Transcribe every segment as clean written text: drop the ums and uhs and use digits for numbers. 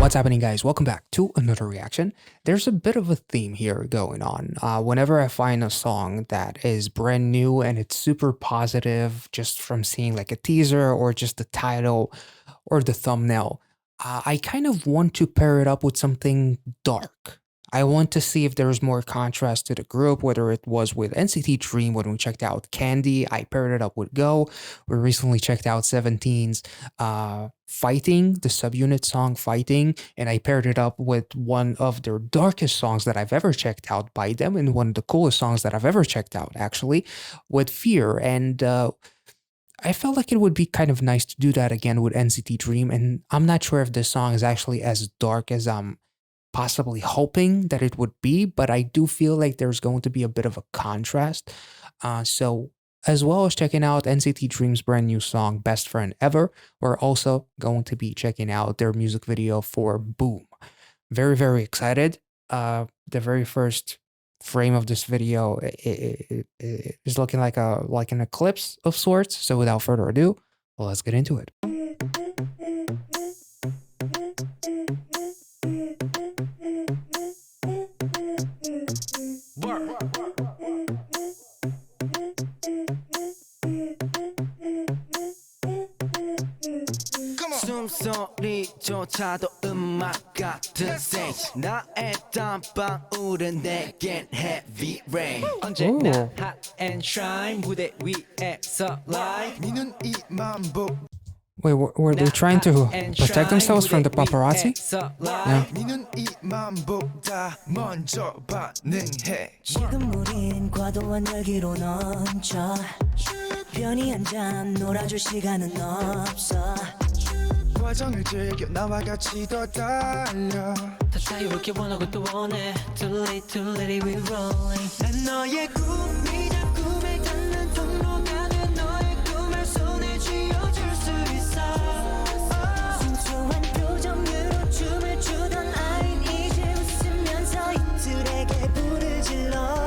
What's happening, guys? Welcome back to another reaction. There's a bit of a theme here going on. Whenever I find a song that is brand new and it's super positive just from seeing like a teaser or just the title or the thumbnail, I kind of want to pair it up with something dark. I want to see if there's more contrast to the group, whether it was with NCT Dream when we checked out Candy. I paired it up with Go. We recently checked out 17's Fighting, the subunit song Fighting, and I paired it up with one of their darkest songs that I've ever checked out by them, and one of the coolest songs that I've ever checked out, actually, with Fear. And I felt like it would be kind of nice to do that again with NCT Dream, and I'm not sure if this song is actually as dark as I'm possibly hoping that it would be, but I do feel like there's going to be a bit of a contrast. So as well as checking out NCT Dream's brand new song, Best Friend Ever, we're also going to be checking out their music video for Boom. Very, very excited. The very first frame of this video is looking like an eclipse of sorts. So without further ado, well, let's get into it. 숨소리조차도 음악 같은 stage 나의 땀방울은 내겐 heavy rain 언제나 hot and shine 무대 위에서 live 니는 이만 보 Wait, were they trying to protect themselves from the paparazzi? Yeah. 지금 우린 과도한 열기로 넘쳐 편히 앉아 놀아줄 시간은 없어 과정을 즐겨 나와 같이 더 달려 더 자유롭게 원하고 또 원해 Too late we rolling 난 너의 꿈이자 꿈에 닿는 통로가 돼 너의 꿈을 손에 쥐어줄 수 있어 순수한 표정으로 춤을 추던 아인 이제 웃으면서 이들에게 불을 질러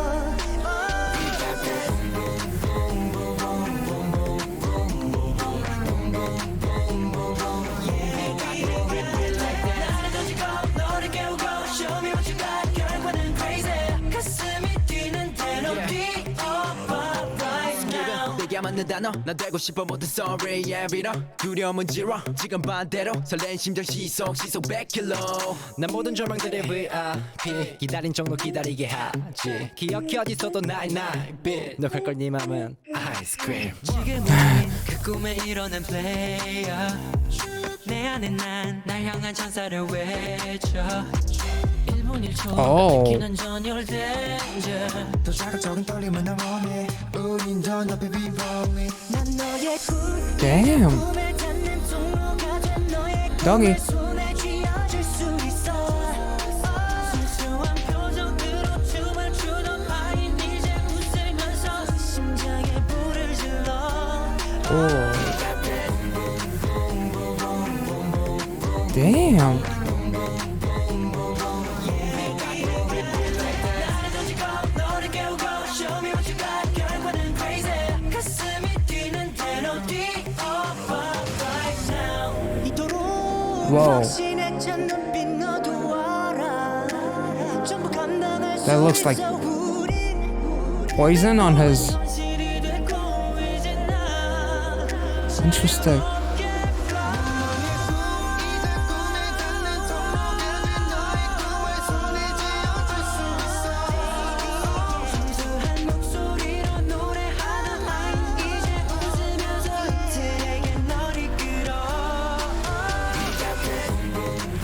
맞는 단어 나 되고 싶어 모든 sorry yeah 빌어 두려움은 지워 지금 반대로 설렌 심장 시속 100km 난 모든 절망들의 VIP 기다린 정도 기다리게 하지 기억해 어디서도 나의 빛 너 갈걸 네 맘은 아이스크림 지금 우린 그 꿈에 일어난 player 내 안에 난 날 향한 찬사를 외쳐 1분 1초 느끼는 전율 danger 더 자극적인 떨림은 나 원해 우린 더 높이 be rolling 난 너의 Damn. Doggy. 손에 쥐어줄 수 있어 순수한 표정으로 춤을 추던 아인 이제 웃으면서 심장에 불을 질러 Damn. Whoa. That looks like poison on his. Interesting.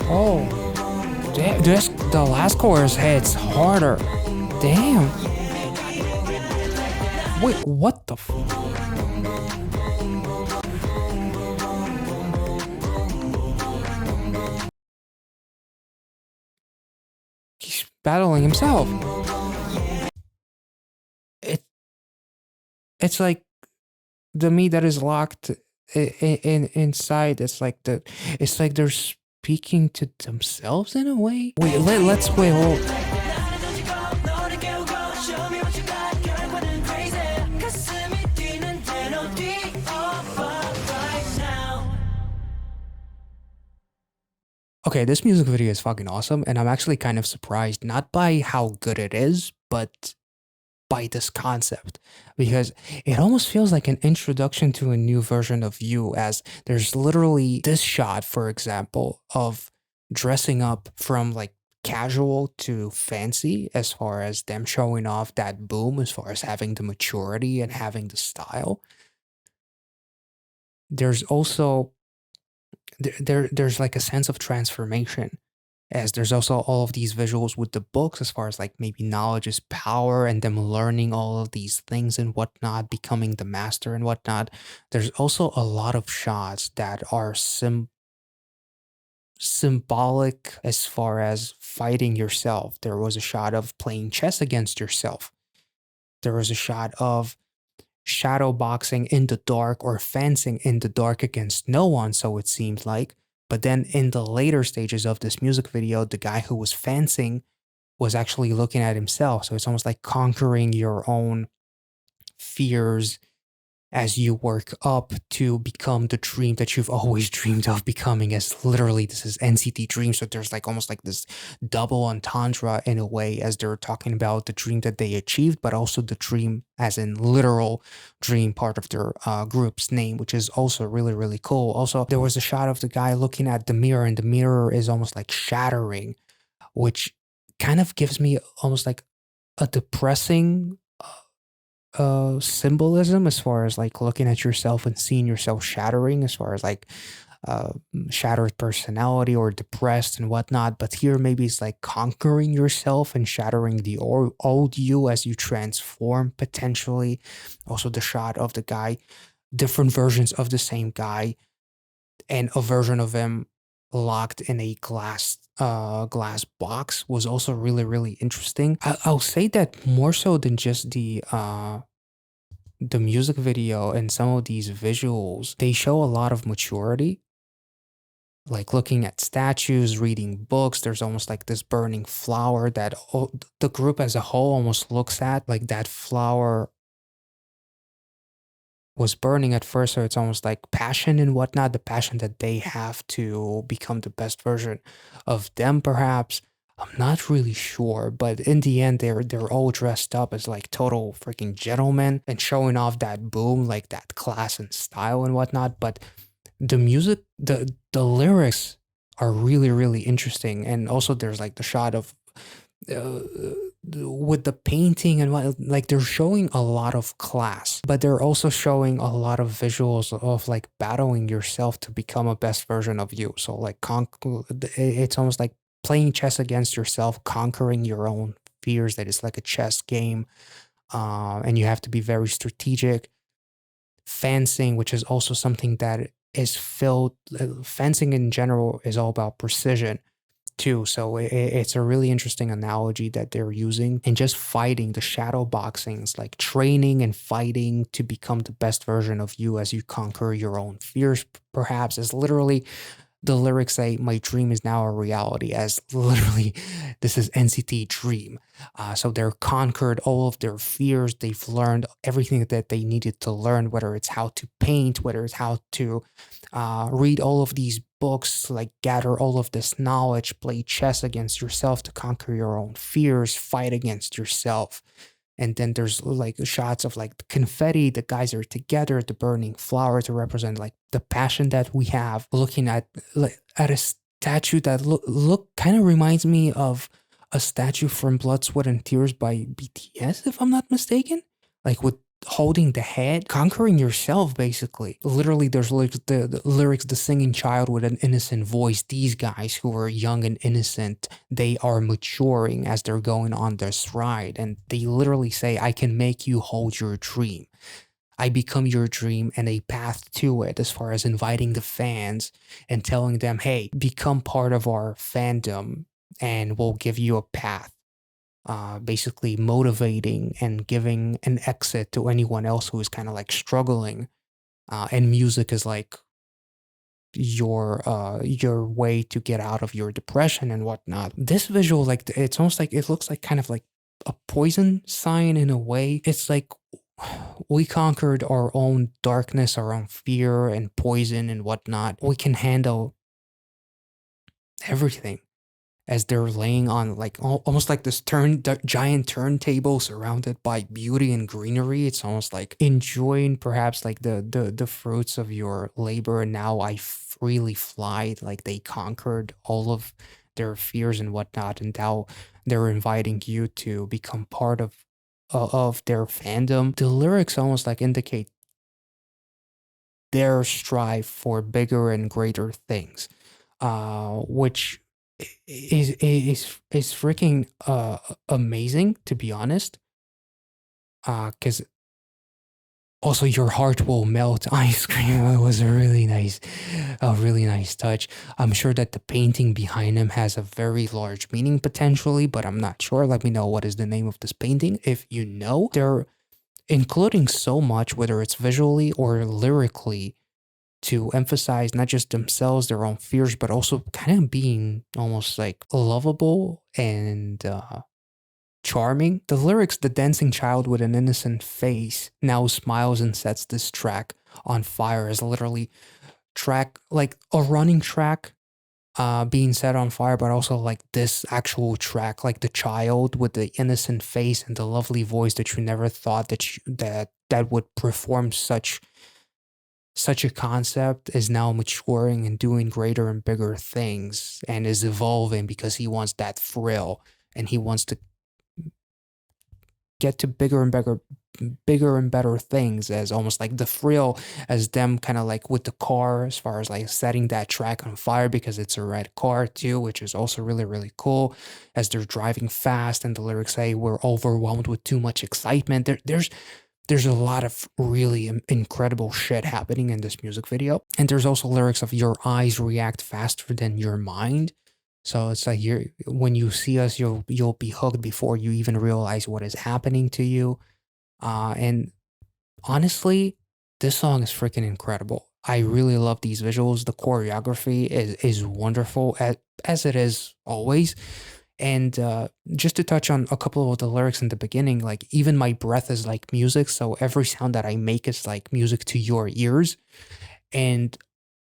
Oh, damn! The last chorus hits harder. Damn. Wait, what the? He's battling himself. It's like the me that is locked inside. It's like they're speaking to themselves in a way. Wait, let's wait. Hold. Okay, this music video is fucking awesome, and I'm actually kind of surprised, not by how good it is, but by this concept, because it almost feels like an introduction to a new version of you, as there's literally this shot, for example, of dressing up from like casual to fancy, as far as them showing off that boom, as far as having the maturity and having the style. There's also there's like a sense of transformation, as there's also all of these visuals with the books, as far as like maybe knowledge is power and them learning all of these things and whatnot, becoming the master and whatnot. There's also a lot of shots that are symbolic, as far as fighting yourself. There was a shot of playing chess against yourself. There was a shot of shadow boxing in the dark, or fencing in the dark against no one, so it seemed like. But then in the later stages of this music video, the guy who was fencing was actually looking at himself. So it's almost like conquering your own fears as you work up to become the dream that you've always dreamed of becoming, as literally this is NCT dream. So there's like almost like this double entendre in a way, as they're talking about the dream that they achieved, but also the dream as in literal dream part of their group's name, which is also really, really cool. Also, there was a shot of the guy looking at the mirror, and the mirror is almost like shattering, which kind of gives me almost like a depressing symbolism, as far as like looking at yourself and seeing yourself shattering, as far as like uh shattered personality or depressed and whatnot. But here maybe it's like conquering yourself and shattering the old you as you transform potentially. Also, the shot of the guy, different versions of the same guy, and a version of him locked in a glass box, was also really, really interesting. I'll say that more so than just the music video and some of these visuals, they show a lot of maturity. Like looking at statues, reading books, there's almost like this burning flower that the group as a whole almost looks at. Like that flower was burning at first, so it's almost like passion and whatnot, the passion that they have to become the best version of them, perhaps. I'm not really sure, but in the end, they're all dressed up as like total freaking gentlemen and showing off that boom, like that class and style and whatnot. But the music, the lyrics are really, really interesting, and also there's like the shot of uh, with the painting and what, like they're showing a lot of class, but they're also showing a lot of visuals of like battling yourself to become a best version of you. So like it's almost like playing chess against yourself, conquering your own fears. That is like a chess game, and you have to be very strategic. Fencing, which is also something that is filled. Fencing in general is all about precision too. So it's a really interesting analogy that they're using. And just fighting, the shadow boxings, like training and fighting to become the best version of you as you conquer your own fears, perhaps, is literally the lyrics say, "My dream is now a reality," as literally this is NCT Dream. So they're conquered all of their fears. They've learned everything that they needed to learn, whether it's how to paint, whether it's how to read all of these books, like gather all of this knowledge, play chess against yourself to conquer your own fears, fight against yourself. And then there's like shots of like the confetti, the guys are together, the burning flower to represent like the passion that we have. Looking at like at a statue that look kind of reminds me of a statue from Blood, Sweat, and Tears by BTS, if I'm not mistaken. Like with holding the head, conquering yourself, basically. Literally, there's like the lyrics, "The singing child with an innocent voice." These guys who are young and innocent, they are maturing as they're going on this ride. And they literally say, "I can make you hold your dream. I become your dream and a path to it," as far as inviting the fans and telling them, "Hey, become part of our fandom and we'll give you a path." Basically motivating and giving an exit to anyone else who is kind of like struggling. And music is like your way to get out of your depression and whatnot. This visual, like it's almost like it looks like kind of like a poison sign in a way. It's like we conquered our own darkness, our own fear and poison and whatnot. We can handle everything as they're laying on like almost like this giant turntable surrounded by beauty and greenery. It's almost like enjoying perhaps like the fruits of your labor, and now I freely fly. Like they conquered all of their fears and whatnot, and now they're inviting you to become part of their fandom. The lyrics almost like indicate their strive for bigger and greater things, which is freaking amazing, to be honest. Because also your heart will melt ice cream. It was a really nice touch. I'm sure that the painting behind him has a very large meaning potentially, but I'm not sure. Let me know what is the name of this painting if you know. They're including so much, whether it's visually or lyrically, to emphasize not just themselves, their own fears, but also kind of being almost like lovable and charming. The lyrics, the dancing child with an innocent face now smiles and sets this track on fire, is literally track like a running track being set on fire, but also like this actual track, like the child with the innocent face and the lovely voice that you never thought that would perform such a concept, is now maturing and doing greater and bigger things and is evolving because he wants that thrill and he wants to get to bigger and better things, as almost like the thrill as them kind of like with the car, as far as like setting that track on fire because it's a red car too, which is also really really cool, as they're driving fast and the lyrics say we're overwhelmed with too much excitement. There's a lot of really incredible shit happening in this music video. And there's also lyrics of your eyes react faster than your mind. So it's like when you see us, you'll be hooked before you even realize what is happening to you. And honestly, this song is freaking incredible. I really love these visuals. The choreography is wonderful, as it is always. And just to touch on a couple of the lyrics in the beginning, like even my breath is like music. So every sound that I make is like music to your ears. And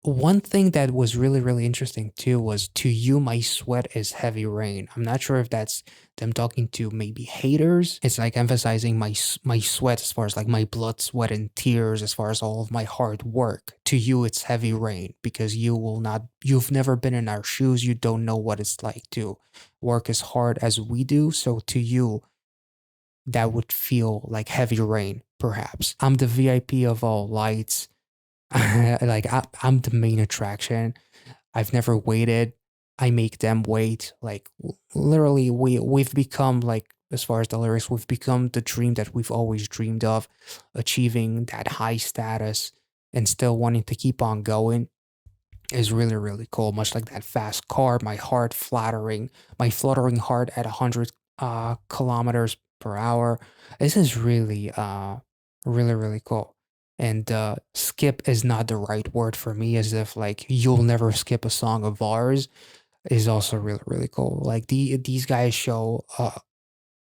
one thing that was really, really interesting too was to you, my sweat is heavy rain. I'm not sure if that's them talking to maybe haters. It's like emphasizing my sweat as far as like my blood, sweat, and tears, as far as all of my hard work. To you, it's heavy rain because you've never been in our shoes. You don't know what it's like to work as hard as we do. So to you, that would feel like heavy rain, perhaps. I'm the VIP of all lights. Like I'm the main attraction. I've never waited. I make them wait. Like literally, we've become like, as far as the lyrics, we've become the dream that we've always dreamed of, achieving that high status and still wanting to keep on going is really really cool. Much like that fast car, my fluttering heart at 100 kilometers per hour. This is really really really cool. And skip is not the right word for me, as if like you'll never skip a song of ours, is also really really cool. Like these guys show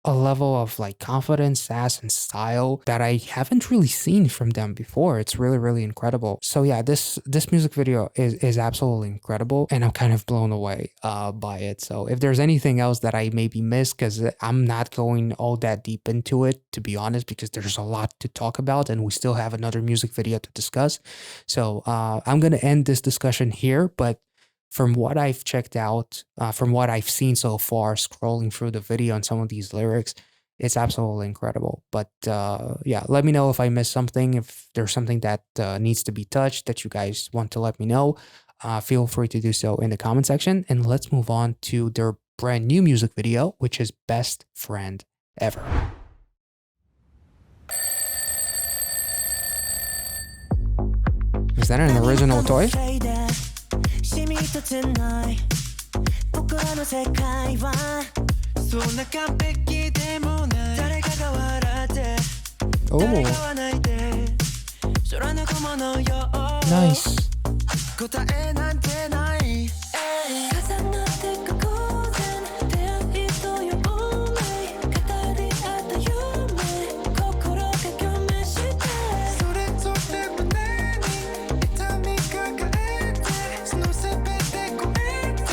a level of like confidence, sass, and style that I haven't really seen from them before. It's really, really incredible. So yeah, this music video is absolutely incredible, and I'm kind of blown away by it. So if there's anything else that I maybe missed, because I'm not going all that deep into it, to be honest, because there's a lot to talk about, and we still have another music video to discuss. So I'm gonna end this discussion here, but from what I've checked out, from what I've seen so far, scrolling through the video and some of these lyrics, it's absolutely incredible. But yeah, let me know if I missed something, if there's something that needs to be touched that you guys want to let me know. Feel free to do so in the comment section. And let's move on to their brand new music video, which is Best Friend Ever. Is that an original toy? 染み立つない心の世界はそんな完璧でもない誰かが笑って誰かは泣いて空の雲のよう Nice. 答えなんてない重なってく偶然出会いという運命語り合った夢心が共鳴してそれぞれ胸に痛み抱えてその全て込めて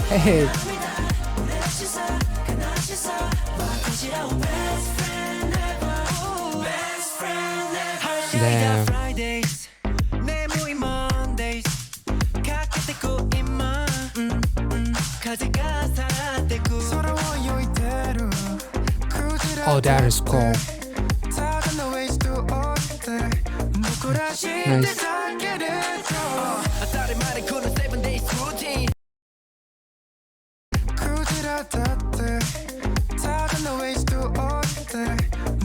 Hey, damn. Fridays 내 모임 Mondays 각기 입만 가지가 살았대고 서러워요 이대로 Oh, that is cool. 작은 너 waste 어때 무꾸라질 때 Nice. 닿게 됐어 다른 말에 구는 7 days routine 구지라다대 작은 너 waste 어때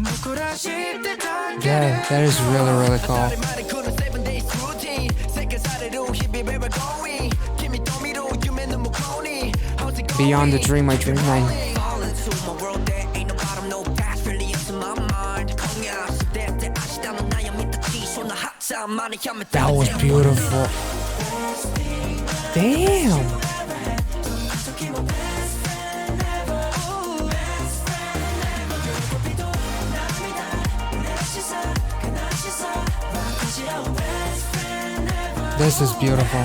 무꾸라질 때 닿게 Yeah, that is really, really cool. 다른 말에 구는 7 days routine 색깔사리로 희비 where we're going kimi tomi로 유면 눈물 코니 how's it going Beyond the dream I dream. I, All into my world there ain't no bottom no past really into my mind 공약 시대 때 아시다는 나의 밑에 손나 하자만이 혀면 that was beautiful. Damn. This is beautiful.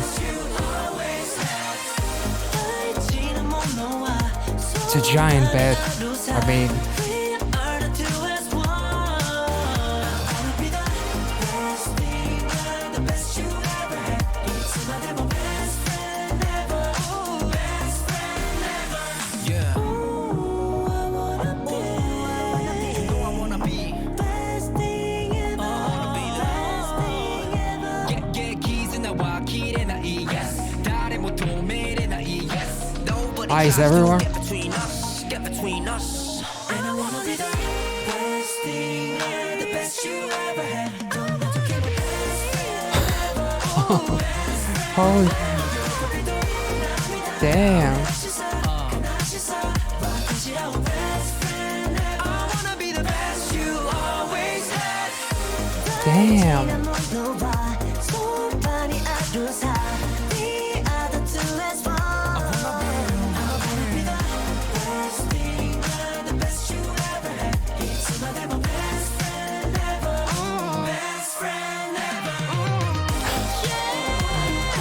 It's a giant bed. I mean, Yeah. Ooh, I wanna be. You know I wanna be. Best thing ever. I wanna be the best thing ever. Yeah, yeah, keys in the walk, key in the E, yes. 달의 못 도매일 in the E, yes. Nobody eyes tries to everywhere. get between us, get between us. And I wanna be the best thing ever, the best you ever had. Don't let you keep it Holy. Damn. I wanna be the best you always had. Damn.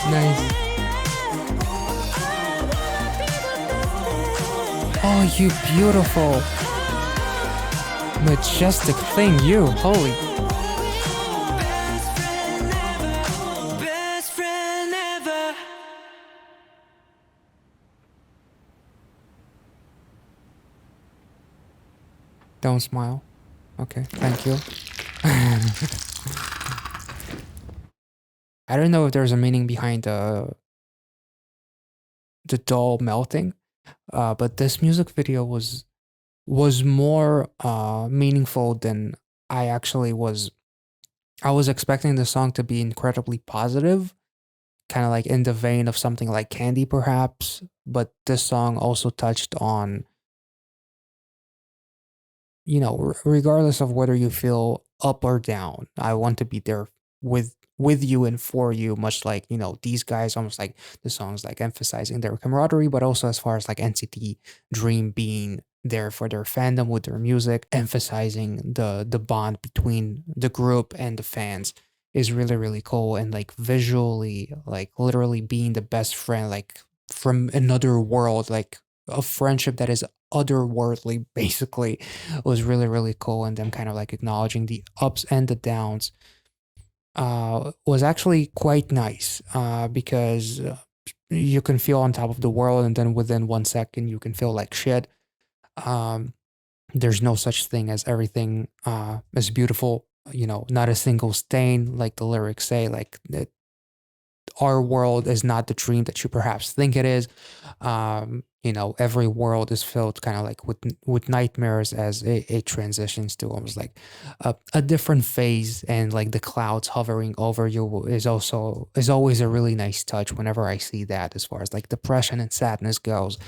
Nice. Oh, you beautiful, majestic thing, you. Holy. Best friend ever. Don't smile. Okay, thank you. I don't know if there's a meaning behind the doll melting, but this music video was more meaningful than I actually was. I was expecting the song to be incredibly positive, kind of like in the vein of something like Candy, perhaps. But this song also touched on, you know, regardless of whether you feel up or down, I want to be there with you and for you, much like, you know, these guys, almost like the songs like emphasizing their camaraderie, but also as far as like NCT Dream being there for their fandom with their music, emphasizing the bond between the group and the fans is really, really cool. And like visually, like literally being the best friend, like from another world, like a friendship that is otherworldly basically, was really, really cool. And them kind of like acknowledging the ups and the downs was actually quite nice, because you can feel on top of the world, and then within 1 second you can feel like shit. um there's no such thing as everything is beautiful, you know, not a single stain, like the lyrics say, like that our world is not the dream that you perhaps think it is. You know, every world is filled kind of like with nightmares as it transitions to almost like a different phase, and like the clouds hovering over you is always a really nice touch whenever I see that, as far as like depression and sadness goes.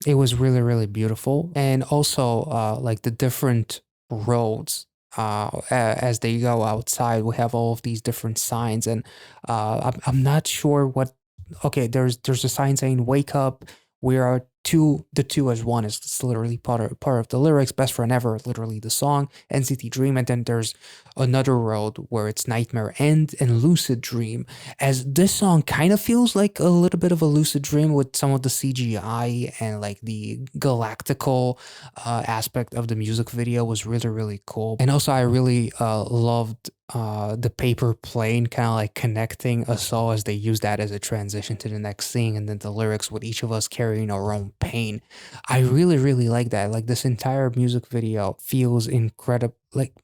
It was really, really beautiful. And also like the different roads, as they go outside, we have all of these different signs. And I'm not sure what. Okay, there's a sign saying "Wake up, we are the two as one is it's literally part of the lyrics. Best friend ever, literally the song, NCT Dream, and then there's another world where it's Nightmare End and Lucid Dream. As this song kind of feels like a little bit of a lucid dream with some of the CGI and like the galactical aspect of the music video was really cool. And also I really loved the paper plane kind of like connecting us all as they use that as a transition to the next scene, and then the lyrics with each of us carrying our own pain. I really like that. Like this entire music video feels incredible. Like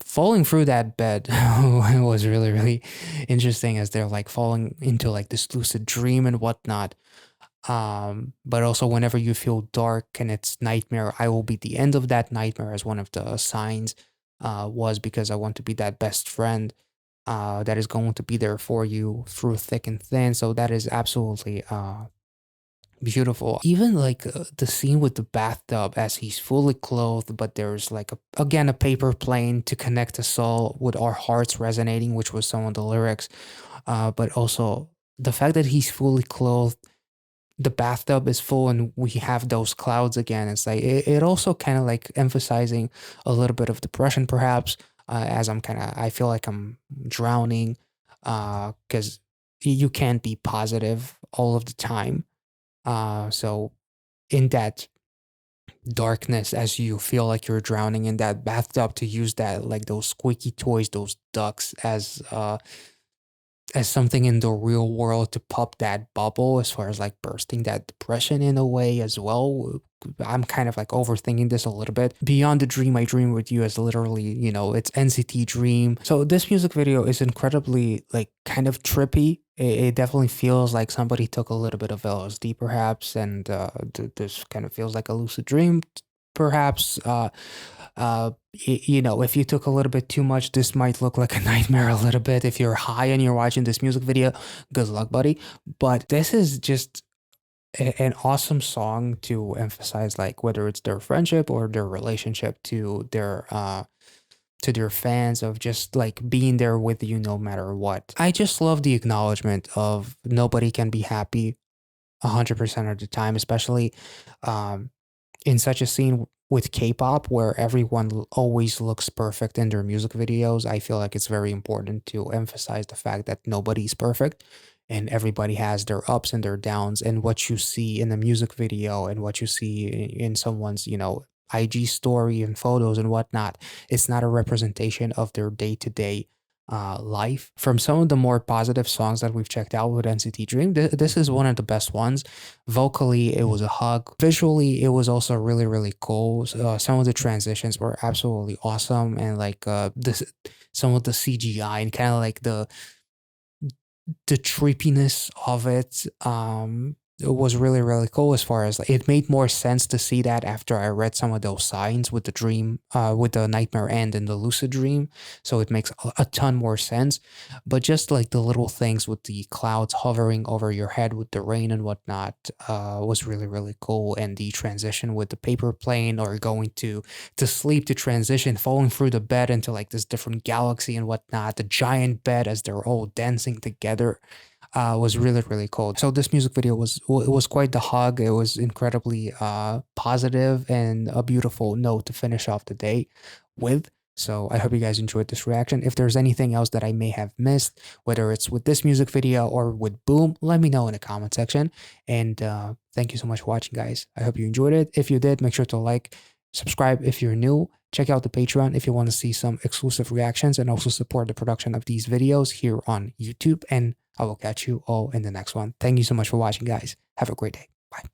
falling through that bed was really interesting as they're like falling into like this lucid dream and whatnot. But also whenever you feel dark and it's nightmare, I will be the end of that nightmare as one of the signs was, because I want to be that best friend that is going to be there for you through thick and thin. So that is absolutely beautiful. Even like the scene with the bathtub as he's fully clothed, but there's like again a paper plane to connect us all with our hearts resonating, which was some of the lyrics. But also the fact that he's fully clothed, the bathtub is full, and we have those clouds again. It's like it also kind of like emphasizing a little bit of depression, perhaps, as I feel like I'm drowning, because you can't be positive all of the time. So in that darkness, as you feel like you're drowning in that bathtub, to use that like those squeaky toys, those ducks, as something in the real world to pop that bubble as far as like bursting that depression in a way as well. I'm kind of like overthinking this a little bit. Beyond the Dream I Dream with You is literally, you know, it's NCT Dream. So this music video is incredibly like kind of trippy. It definitely feels like somebody took a little bit of LSD perhaps, and this kind of feels like a lucid dream perhaps. You know, if you took a little bit too much, this might look like a nightmare a little bit. If you're high and you're watching this music video, good luck, buddy. But this is just an awesome song to emphasize, like whether it's their friendship or their relationship to their fans, of just like being there with you no matter what. I just love the acknowledgement of nobody can be happy 100% of the time, especially in such a scene with K-pop where everyone always looks perfect in their music videos. I feel like it's very important to emphasize the fact that nobody's perfect and everybody has their ups and their downs, and what you see in the music video and what you see in someone's, you know, IG story and photos and whatnot, it's not a representation of their day-to-day life. From some of the more positive songs that we've checked out with NCT Dream, this is one of the best ones. Vocally, it was a hug. Visually, it was also really cool. Some of the transitions were absolutely awesome, and like this, some of the CGI and kind of like the trippiness of it was really cool. As far as like, it made more sense to see that after I read some of those signs with the dream, with the nightmare end and the lucid dream. So it makes a ton more sense. But just like the little things with the clouds hovering over your head with the rain and whatnot, was really cool. And the transition with the paper plane or going to sleep, to transition, falling through the bed into like this different galaxy and whatnot, the giant bed as they're all dancing together. Was really cool. So this music video was quite the hug. It was incredibly positive and a beautiful note to finish off the day with. So I hope you guys enjoyed this reaction. If there's anything else that I may have missed, whether it's with this music video or with Boom, let me know in the comment section. And thank you so much for watching, guys. I hope you enjoyed it. If you did, make sure to like, subscribe if you're new. Check out the Patreon if you want to see some exclusive reactions and also support the production of these videos here on YouTube. And I will catch you all in the next one. Thank you so much for watching, guys. Have a great day.